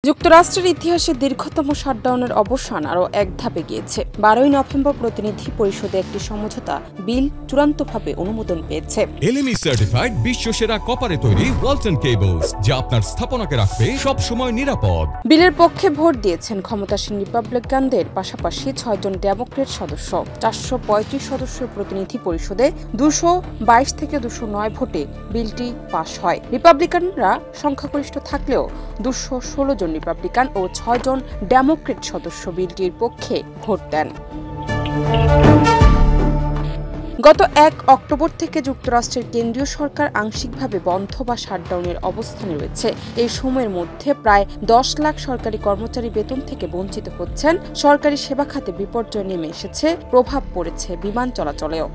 যুক্তরাষ্ট্রের ইতিহাসে দীর্ঘতম শাটডাউনের অবসান আরও এক ধাপে গিয়েছে। 12ই নভেম্বর প্রতিনিধি পরিষদে একটি সমঝোতা বিল চূড়ান্তভাবে অনুমোদন পেয়েছে। এলএমই সার্টিফাইড বিশ্বসেরা কপারে তৈরি ওয়ালটন কেবলস, যা আপনার স্থাপনাকে রাখবে সব সময় নিরাপদ। বিলের পক্ষে ভোট দিয়েছেন ক্ষমতাসীন রিপাবলিকানদের পাশাপাশি 6 জন ডেমোক্রেট সদস্য। 435 সদস্যের প্রতিনিধি পরিষদে 222 থেকে 209 ভোটে বিলটি পাশ হয়। রিপাবলিকানরা সংখ্যাগরিষ্ঠ থাকলেও 216 জন রিপাবলিকান ও 6 জন ডেমোক্রেট সদস্য বিলটির পক্ষে ভোট দেন। গত 1 অক্টোবর থেকে যুক্তরাষ্ট্রের কেন্দ্রীয় সরকার আংশিকভাবে বন্ধ বা শাটডাউনের অবস্থানে রয়েছে। এই সময়ের মধ্যে প্রায় 10 লাখ সরকারি কর্মচারী বেতন থেকে বঞ্চিত হচ্ছেন। সরকারি সেবা খাতে বিপর্যয় নেমে এসেছে, প্রভাব পড়েছে বিমান চলাচলেও।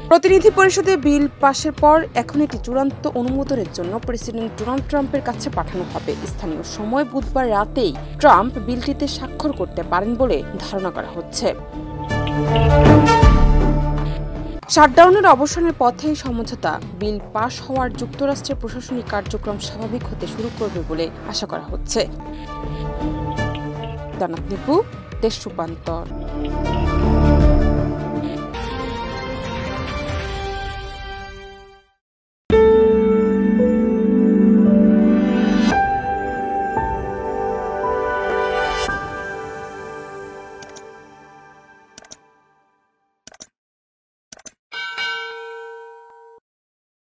প্রতিনিধি পরিষদে বিল পাশের পর এখন এটি চূড়ান্ত অনুমোদনের জন্য প্রেসিডেন্ট ডোনাল্ড ট্রাম্পের কাছে পাঠানো হবে। স্থানীয় সময় বুধবার রাতেই ট্রাম্প বিলটিতে স্বাক্ষর করতে পারেন বলে ধারণা করা হচ্ছে। শাটডাউনের অবসানের পথে সমঝোতা বিল পাশ হওয়ার যুক্তরাষ্ট্রের প্রশাসনিক কার্যক্রম স্বাভাবিক হতে শুরু করবে বলে আশা করা হচ্ছে। দানাত নিপু, দেশ রূপান্তর।